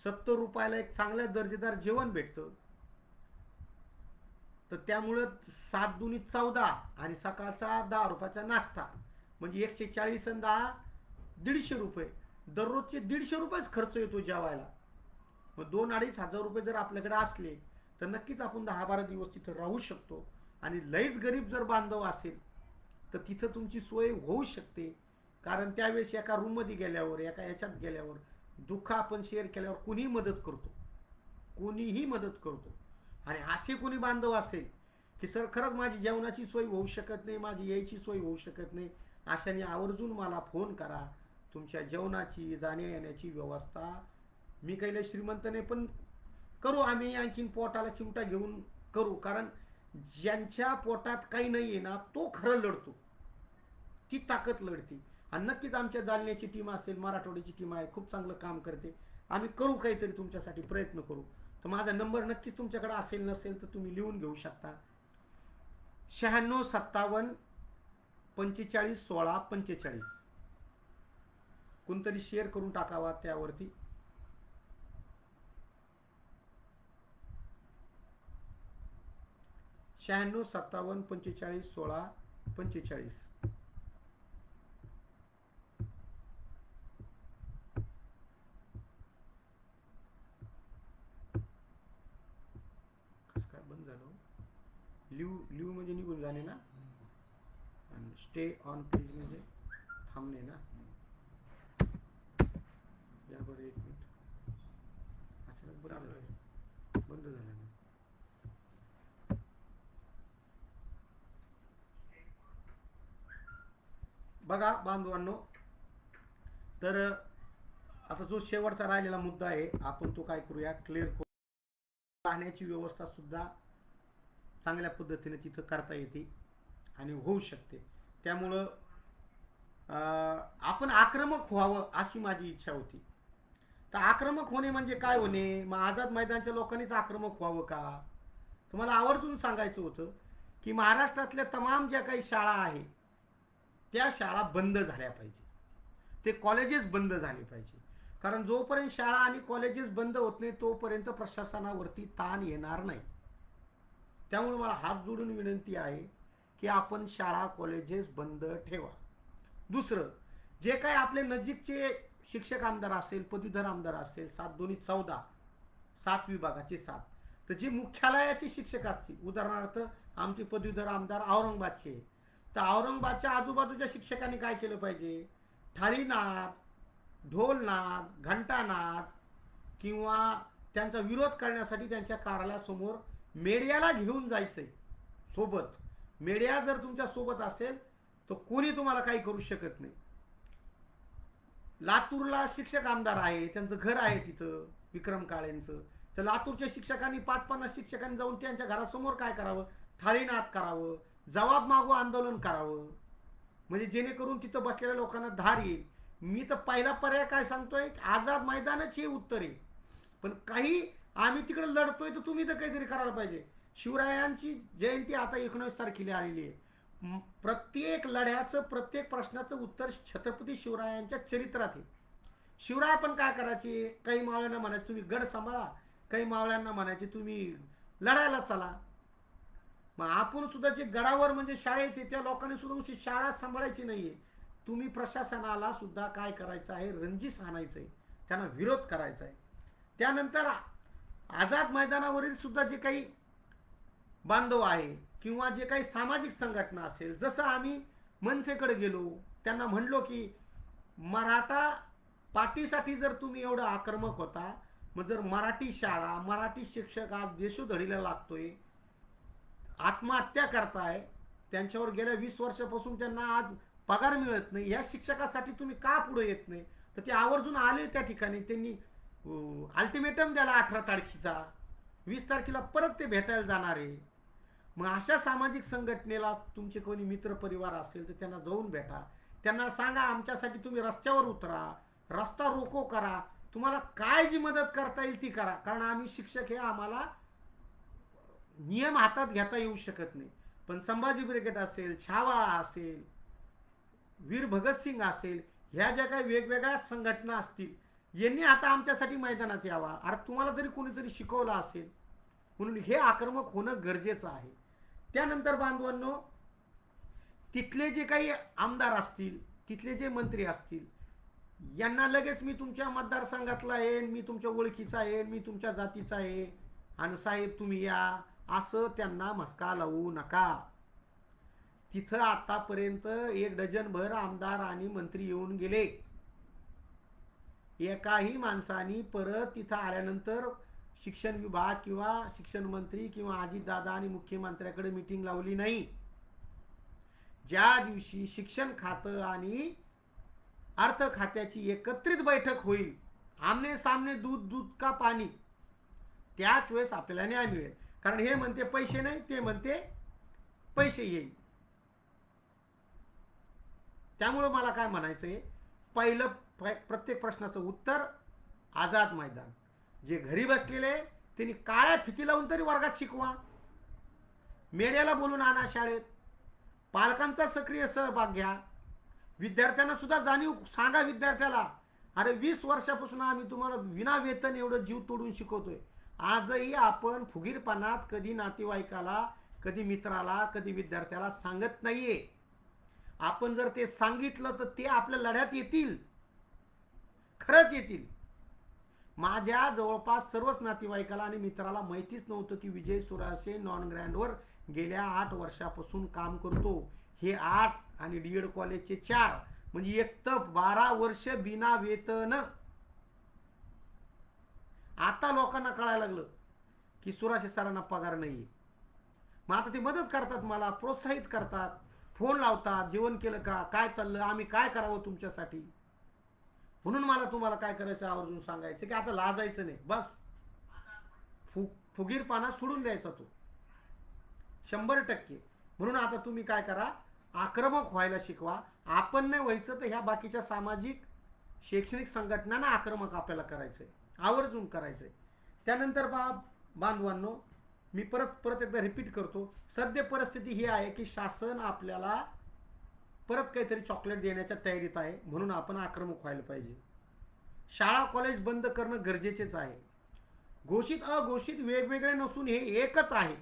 70 रुपयाला एक चांगल्या दर्जेदार जेवण भेटतं. तर त्यामुळं 7 दुनी 14 आणि सकाळचा 10 रुपयाचा नाश्ता म्हणजे 140 आणि 10 150 रुपये. दररोजचे 150 रुपयेच खर्च येतो जेवायला. मग 2-2.5 हजार रुपये जर आपल्याकडे असले तर नक्कीच आपण 10-12 दिवस तिथं राहू शकतो. आणि लईच गरीब जर बांधव असेल तर तिथं तुमची सोय होऊ शकते. कारण त्यावेळेस एका रूममध्ये गेल्यावर, एका याच्यात गेल्यावर, दुःख आपण शेअर केल्यावर कोणीही मदत करतो, कोणीही मदत करतो. आणि असे कोणी बांधव असेल की सर खरंच माझी जेवणाची सोय होऊ शकत नाही, माझी यायची सोय होऊ शकत नाही, अशाने आवर्जून मला फोन करा. तुमच्या जेवणाची, जाण्या येण्याची व्यवस्था मी काही श्रीमंत नाही पण करू आम्ही, आणखीन पोटाला चिमटा घेऊन करू. कारण ज्यांच्या पोटात काही नाहीये ना तो खरं लढतो, ती ताकद लढते. आणि नक्कीच आमच्या जालन्याची टीम असेल, मराठवाड्याची टीम आहे, खूप चांगलं काम करते. आम्ही करू काहीतरी तुमच्यासाठी, प्रयत्न करू. तर माझा नंबर नक्कीच तुमच्याकडे असेल, नसेल तर तुम्ही लिहून घेऊ शकता. 96 57 45 16 45. कोणतरी शेअर करून टाकावा त्यावरती. 96 57 45 16 45. कसं काय बंद झालं? लिव्ह म्हणजे निघून जाणे ना, आणि स्टे ऑन पेज म्हणजे थांबणे ना. यावर 1 मिनिट, अचानक बंद झालं ना. बघा बांधवांनो, तर आता जो शेवटचा राहिलेला मुद्दा आहे आपण तो काय करूया, क्लिअर करू. राहण्याची व्यवस्था सुद्धा चांगल्या पद्धतीने तिथं करता येते आणि होऊ शकते. त्यामुळं आपण आक्रमक व्हावं अशी माझी इच्छा होती. तर आक्रमक होणे म्हणजे काय होणे? मग आझाद मैदानच्या लोकांनीच आक्रमक व्हावं का? तुम्हाला आवर्जून सांगायचं होतं की महाराष्ट्रातल्या तमाम ज्या काही शाळा आहेत त्या शाळा बंद झाल्या पाहिजे, ते कॉलेजेस बंद झाले पाहिजे. कारण जोपर्यंत शाळा आणि कॉलेजेस बंद होत नाही तोपर्यंत प्रशासनावरती ताण येणार नाही. त्यामुळे मला हात जोडून विनंती आहे की आपण शाळा कॉलेजेस बंद ठेवा. दुसरं, जे काही आपले नजीकचे शिक्षक आमदार असेल, पदवीधर आमदार असेल, 7-2-14 7 विभागाचे 7, तर जे मुख्यालयाचे शिक्षक असतील, उदाहरणार्थ आमचे पदवीधर आमदार औरंगाबादचे, तर औरंगाबादच्या आजूबाजूच्या शिक्षकांनी काय केलं पाहिजे, थाळीनाद, ढोलनाद, घंटानाद किंवा त्यांचा विरोध करण्यासाठी त्यांच्या कार्यालयासमोर मीडियाला घेऊन जायचंय सोबत. मीडिया जर तुमच्या सोबत असेल तर कोणी तुम्हाला काही करू शकत नाही. लातूरला शिक्षक आमदार आहे, त्यांचं घर आहे तिथं विक्रम काळेंचं, तर लातूरच्या शिक्षकांनी 5-50 शिक्षकांनी जाऊन त्यांच्या घरासमोर काय करावं, थाळीनाद करावं, जवाब मागू आंदोलन करावं, म्हणजे जेणेकरून तिथं बसलेल्या लोकांना धार येईल. मी तर पहिला पर्याय काय सांगतोय, आझाद मैदानच हे उत्तर आहे. पण काही आम्ही तिकडे लढतोय तर तुम्ही तर काहीतरी करायला पाहिजे. शिवरायांची जयंती आता 19 तारखेला आलेली आहे. प्रत्येक लढ्याचं, प्रत्येक प्रश्नाचं उत्तर छत्रपती शिवरायांच्या चरित्रात आहे. शिवराय पण काय करायचे, काही मावळ्यांना म्हणायचे तुम्ही गड सांभाळा, काही मावळ्यांना म्हणायचे तुम्ही लढायला चला. मग आपण सुद्धा जे गडावर म्हणजे शाळेत त्या लोकांनी सुद्धा नुसती शाळा सांभाळायची नाहीये. तुम्ही प्रशासनाला सुद्धा काय करायचं आहे, रंजीस आणायचंय, त्यांना विरोध करायचा आहे. त्यानंतर आझाद मैदानावरील सुद्धा जे काही बांधव आहे किंवा जे काही सामाजिक संघटना असेल, जसं आम्ही मनसेकडे गेलो, त्यांना म्हणलो की मराठा पाटीसाठी जर तुम्ही एवढं आक्रमक होता, मग जर मराठी शाळा, मराठी शिक्षक आज देशोधडीला लागतोय, आत्महत्या करताय, त्यांच्यावर गेल्या 20 वर्षापासून त्यांना आज पगार मिळत नाही, या शिक्षकासाठी तुम्ही का पुढे येत नाही. तर ते आवर्जून आले त्या ठिकाणी, त्यांनी अल्टिमेटम द्याला 18 तारखेचा, 20 तारखेला परत ते भेटायला जाणार आहे. मग अशा सामाजिक संघटनेला तुमचे कोणी मित्र परिवार असेल तर त्यांना जाऊन भेटा, त्यांना सांगा आमच्यासाठी तुम्ही रस्त्यावर उतरा, रस्ता रोको करा, तुम्हाला काय जी मदत करता येईल ती करा. कारण आम्ही शिक्षक हे आम्हाला नियम हातात घेता येऊ शकत नाही. पण संभाजी ब्रिगेड असेल, छावा असेल, वीर भगतसिंग असेल, ह्या ज्या काही वेगवेगळ्या संघटना असतील, यांनी आता आमच्यासाठी मैदानात यावा. अरे तुम्हाला तरी कोणीतरी शिकवलं असेल, म्हणून हे आक्रमक होणं गरजेचं आहे. त्यानंतर बांधवांनो, तिथले जे काही आमदार असतील, तिथले जे मंत्री असतील, यांना लगेच मी तुमच्या मतदारसंघातला आहे, मी तुमच्या ओळखीचा आहे, मी तुमच्या जातीचा आहे आणि साहेब तुम्ही या, असं त्यांना मस्का लावू नका. तिथं आतापर्यंत 1 डझनभर आमदार आणि मंत्री येऊन गेले. एकाही माणसाने परत तिथं आल्यानंतर शिक्षण विभाग किंवा शिक्षण मंत्री किंवा अजितदादा आणि मुख्यमंत्र्याकडे मीटिंग लावली नाही. ज्या दिवशी शिक्षण खातं आणि अर्थ खात्याची एकत्रित बैठक होईल, आमने सामने दूध दूध का पाणी, त्याच वेळेस आपल्याला न्याय मिळेल. कारण हे म्हणते पैसे नाही, ते म्हणते पैसे येईल. त्यामुळे मला काय म्हणायचंय, पहिलं प्रत्येक प्रश्नाचं उत्तर आझाद मैदान. जे घरी बसलेले त्यांनी काळ्या फिती लावून तरी वर्गात शिकवा, मीडियाला बोलून आणा शाळेत, पालकांचा सक्रिय सहभाग घ्या, विद्यार्थ्यांना सुद्धा जाणीव सांगा. विद्यार्थ्याला अरे 20 वर्षापासून आम्ही तुम्हाला विना वेतन एवढं जीव तोडून शिकवतोय. आजही आपण फुगीरपणात कधी नातेवाईकाला, कधी मित्राला, कधी विद्यार्थ्याला सांगत नाहीये. आपण जर ते सांगितलं तर ते आपल्या लढ्यात येतील, खरंच येतील. माझ्या जवळपास सर्वच नातेवाईकाला आणि मित्राला माहितीच नव्हतं की विजय सुरासे नॉन ग्रँडवर गेल्या 8 वर्षापासून काम करतो. हे 8 आणि डीएड कॉलेजचे 4 म्हणजे एक तर 12 वर्ष बिना वेतन. आता लोकांना कळायला लागलं की सुराशे सरांना पगार नाहीये. मग आता ते मदत करतात, मला प्रोत्साहित करतात, फोन लावतात, जेवण केलं का, काय चाललं, आम्ही काय करावं तुमच्यासाठी. म्हणून मला तुम्हाला काय करायचं आवर्जून सांगायचं की आता लाजायचं नाही, बस फुगीरपणा सोडून द्यायचा तो 100%. म्हणून आता तुम्ही काय करा, आक्रमक व्हायला शिकवा. आपण नाही व्हायचं तर ह्या बाकीच्या सामाजिक शैक्षणिक संघटनांना आक्रमक आपल्याला करायचंय, आवर्जून करायचंय. त्यानंतर बांधवांनो, मी परत एकदा रिपीट करतो, सध्या परिस्थिती ही आहे की शासन आपल्याला परत काहीतरी चॉकलेट देण्याच्या तयारीत आहे, म्हणून आपण आक्रमक व्हायला पाहिजे. शाळा कॉलेज बंद करणं गरजेचेच आहे. घोषित अघोषित वेगवेगळे नसून हे एकच आहे.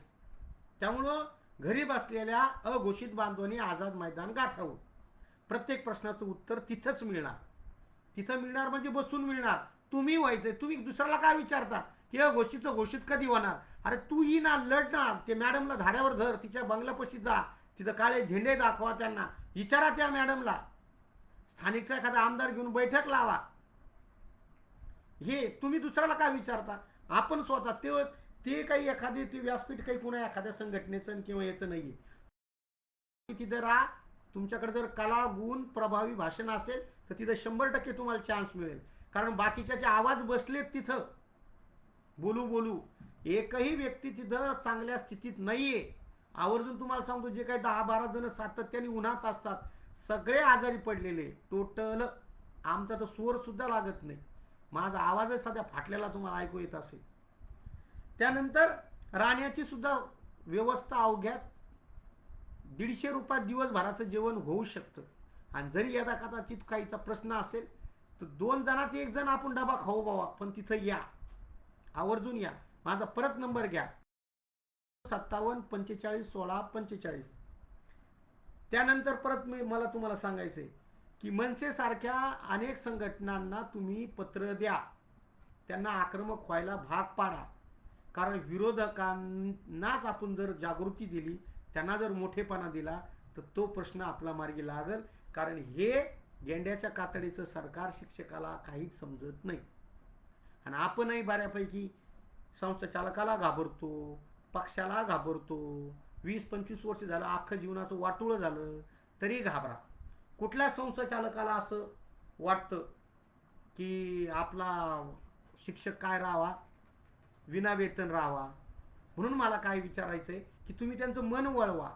त्यामुळं घरी बसलेल्या अघोषित बांधवांनी आझाद मैदान गाठावं. प्रत्येक प्रश्नाचं उत्तर तिथंच मिळणार. तिथं मिळणार म्हणजे बसून मिळणार. तुम्ही व्हायचंय. तुम्ही दुसऱ्याला काय विचारता की अघोषितचं घोषित कधी होणार? अरे तू ही ना लढणार. ते मॅडमला धाड्यावर धर, तिच्या बंगल्यापाशी जा, तिथं काळे झेंडे दाखवा, त्यांना विचारा त्या मॅडमला. स्थानिकचा एखादा आमदार घेऊन बैठक लावा. हे तुम्ही दुसऱ्याला काय विचारता? आपण स्वतः ते काही एखादी ते व्यासपीठ काही पुन्हा एखाद्या संघटनेचं किंवा याचं नाहीये. तिथे राहा. तुमच्याकडे जर कला गुण प्रभावी भाषण असेल तर तिथं 100% तुम्हाला चान्स मिळेल. कारण बाकीच्याचे आवाज बसलेत तिथं. बोलू बोलू एकही व्यक्ती तिथं चांगल्या स्थितीत नाहीये. आवर्जून तुम्हाला सांगतो, जे काही 10-12 जण सातत्याने उन्हात असतात सगळे आजारी पडलेले. टोटल आमचा तर स्वर सुद्धा लागत नाही. माझा आवाजच सध्या फाटलेला तुम्हाला ऐकू येत असेल. त्यानंतर राहण्याची सुद्धा व्यवस्था अवघ्या 150 रुपयात दिवसभराचं जेवण होऊ शकतं. आणि जरी यदा कदाचित काहीचा प्रश्न असेल तर 2 जणात 1 जण आपण डबा खाऊ बाबा, पण तिथं या, आवर्जून या. माझा परत नंबर घ्या, 57 45 16 45. त्यानंतर परत मला तुम्हाला सांगायचंय की मनसे सारख्या अनेक संघटनांना तुम्ही पत्र द्या, त्यांना आक्रमक व्हायला भाग पाडा. कारण विरोधकांनाच आपण जर जागृती दिली, त्यांना जर मोठेपणा दिला तर तो प्रश्न आपला मार्गी लागेल. कारण हे गेंड्याच्या कातडीचं सरकार शिक्षकाला काहीच समजत नाही. आणि आपणही बऱ्यापैकी संस्थाचालकाला घाबरतो, पक्षाला घाबरतो. 20-25 वर्ष झालं, अख्खं जीवनाचं वाटोळं झालं तरी घाबरा. कुठल्या संस्थाचालकाला असं वाटतं की आपला शिक्षक काय राहावा, विना वेतन राहावा? म्हणून मला काय विचारायचंय की तुम्ही त्यांचं मन वळवा.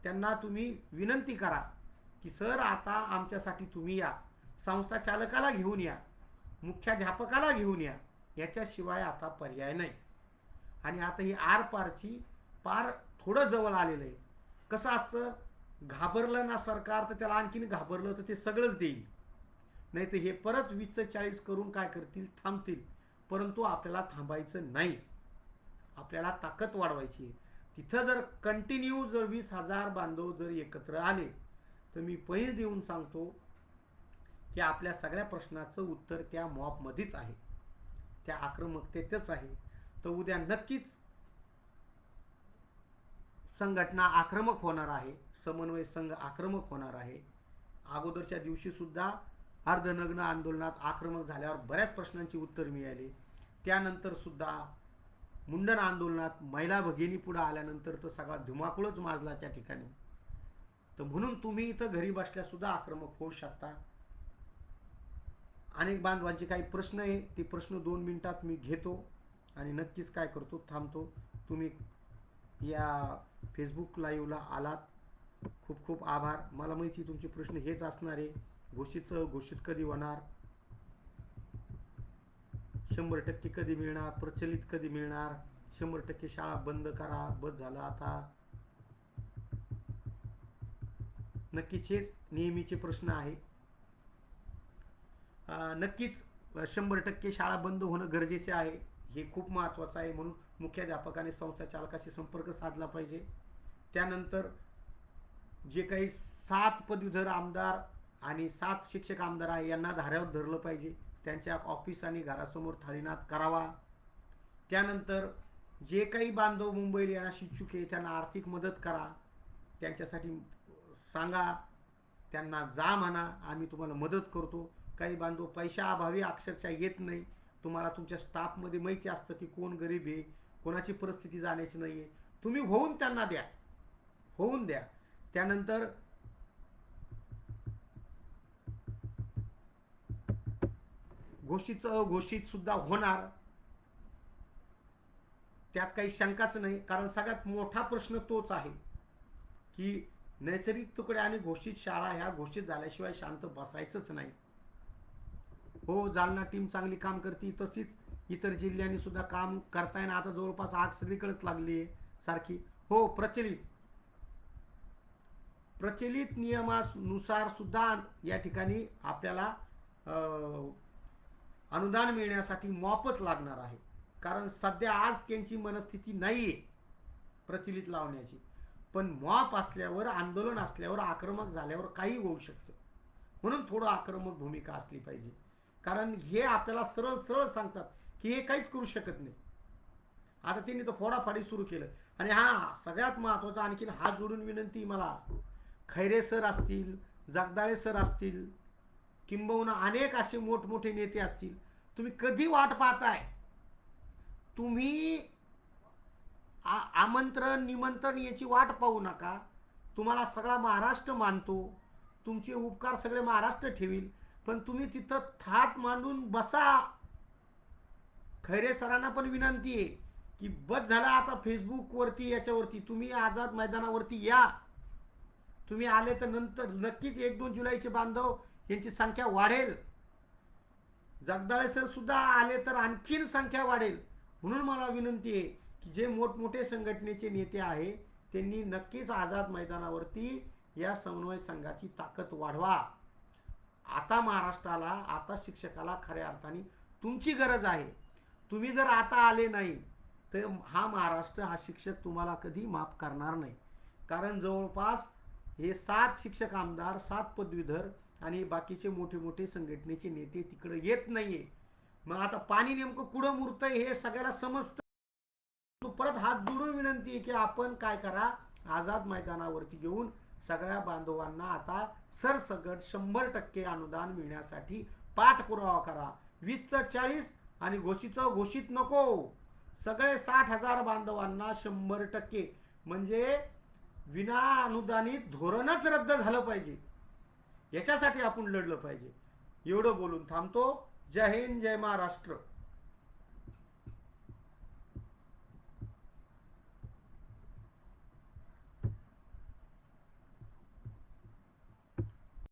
त्यांना तुम्ही विनंती करा की सर आता आमच्यासाठी तुम्ही या, संस्थाचालकाला घेऊन या, मुख्याध्यापकाला घेऊन या. याच्याशिवाय आता पर्याय नाही. आणि आता ही आरपारची पार थोडं जवळ आलेलं आहे. कसं असतं, घाबरलं ना सरकार तर त्याला आणखीन घाबरलं तर ते सगळंच देईल. नाही तर हे परत 20-40 करून काय करतील, थांबतील. परंतु आपल्याला थांबायचं नाही. आपल्याला ताकद वाढवायची. तिथं जर कंटिन्यू जर 20,000 बांधव जर एकत्र आले तर मी पहिल देऊन सांगतो की आपल्या सगळ्या प्रश्नाचं उत्तर त्या मॉबमध्येच आहे, त्या आक्रमकतेतच आहे. तर उद्या नक्कीच संघटना आक्रमक होणार आहे, समन्वय संघ आक्रमक होणार आहे. अगोदरच्या दिवशी सुद्धा अर्धनग्न आंदोलनात आक्रमक झाल्यावर बऱ्याच प्रश्नांची उत्तर मिळाली. त्यानंतर सुद्धा मुंडन आंदोलनात महिला भगिनी पुढे आल्यानंतर तर सगळा धुमाकूळच माजला त्या ठिकाणी. तर म्हणून तुम्ही इथं घरी बसल्या सुद्धा आक्रमक होऊ शकता. अनेक बांधवांचे काही प्रश्न आहे, ते प्रश्न 2 मिनिटात मी घेतो आणि नक्कीच काय करतो, थांबतो. तुम्ही या फेसबुक लाईव्हला आलात, खूप खूप आभार. मला माहिती तुमचे प्रश्न हेच असणार आहे. घोषित कधी होणार, 100% कधी मिळणार, प्रचलित कधी मिळणार, 100% शाळा बंद करा, बस झालं आता. नक्कीच हेच नेहमीचे प्रश्न आहे. नक्कीच 100% शाळा बंद होणं गरजेचे आहे, हे खूप महत्त्वाचं आहे. म्हणून मुख्याध्यापकाने संस्थाचालकाशी संपर्क साधला पाहिजे. त्यानंतर जे काही 7 पदवीधर आमदार आणि 7 शिक्षक आमदार आहे यांना धाऱ्यावर धरलं पाहिजे. त्यांच्या ऑफिस आणि घरासमोर थाळीनाद करावा. त्यानंतर जे काही बांधव मुंबईला येण्यास इच्छुक आहे त्यांना आर्थिक मदत करा, त्यांच्यासाठी सांगा, त्यांना जा म्हणा, आम्ही तुम्हाला मदत करतो. काही बांधव पैशाअभावी अक्षरशः येत नाही. तुम्हाला तुमच्या स्टाफमध्ये माहिती असतं की कोण गरीब आहे, कोणाची परिस्थिती जाण्याची नाही आहे. तुम्ही होऊन त्यांना द्या, होऊन द्या. त्यानंतर घोषित सुद्धा होणार, त्यात काही शंकाच नाही. कारण सगळ्यात मोठा प्रश्न तोच आहे की नैसर्गिक तुकडे आणि घोषित शाळा ह्या घोषित झाल्याशिवाय शांत बसायचंच नाही. हो, जालना टीम चांगली काम करते, तशीच इतर जिल्ह्यांनी सुद्धा काम करताय ना. आता जवळपास आग सगळीकडेच लागली आहे सारखी. हो, प्रचलित नियमानुसार सुद्धा या ठिकाणी आपल्याला अनुदान मिळण्यासाठी मॉपच लागणार आहे. कारण सध्या आज त्यांची मनस्थिती नाहीये प्रचलित लावण्याची. पण मॉप असल्यावर, आंदोलन असल्यावर, आक्रमक झाल्यावर काही होऊ शकतं. म्हणून थोडं आक्रमक भूमिका असली पाहिजे. कारण हे आपल्याला सरळ सरळ सांगतात की हे काहीच करू शकत नाही. आता त्यांनी तर फोडाफाडी सुरू केलं. आणि हा सगळ्यात महत्वाचा आणखीन हात जोडून विनंती मला, खैरे सर असतील, जगदाळे सर असतील, किंबहुना अनेक असे मोठमोठे नेते असतील, तुम्ही कधी वाट पाहताय? तुम्ही आमंत्रण निमंत्रण याची वाट पाहू नका. तुम्हाला सगळा महाराष्ट्र मानतो, तुमचे उपकार सगळे महाराष्ट्र ठेवील, पण तुम्ही तिथं थाट मांडून बसा. खैरे सरांना पण विनंती आहे की बस झाला आता फेसबुक वरती याच्यावरती, तुम्ही आझाद मैदानावरती या. तुम्ही आले तर नंतर नक्कीच 1-2 जुलैचे बांधव यांची संख्या वाढेल. जगदाळे सर सुद्धा आले तर आणखीन संख्या वाढेल. म्हणून मला विनंती आहे की जे मोठमोठे संघटनेचे नेते आहे त्यांनी नक्कीच आझाद मैदानावरती या समन्वय संघाची ताकद वाढवा. आता महाराष्ट्राला, आता शिक्षकाला खऱ्या अर्थाने तुमची गरज आहे. तुम्ही जर आता आले नाही तर हा महाराष्ट्र, हा शिक्षक तुम्हाला कधी माफ करणार नाही. कारण जवळपास हे 7 शिक्षक आमदार, 7 पदवीधर आणि बाकीचे मोठे मोठे संघटनेचे नेते तिकडे येत नाहीये. मग आता पाणी नेमकं कुठं मुरतंय हे सगळ्याला समजतं. परत हात जोडून विनंती आहे की आपण काय करा, आझाद मैदानावरती घेऊन सगळ्या बांधवांना आता सरसकट 100% अनुदान मिळण्यासाठी पाठपुरावा करा. 20चं 40 आणि घोषितचं घोषित नको. सगळे 60,000 बांधवांना 100%, म्हणजे विना अनुदानित धोरणच रद्द झालं पाहिजे. याच्यासाठी आपण लढलं पाहिजे. एवढं बोलून थांबतो. जय हिंद, जय महाराष्ट्र.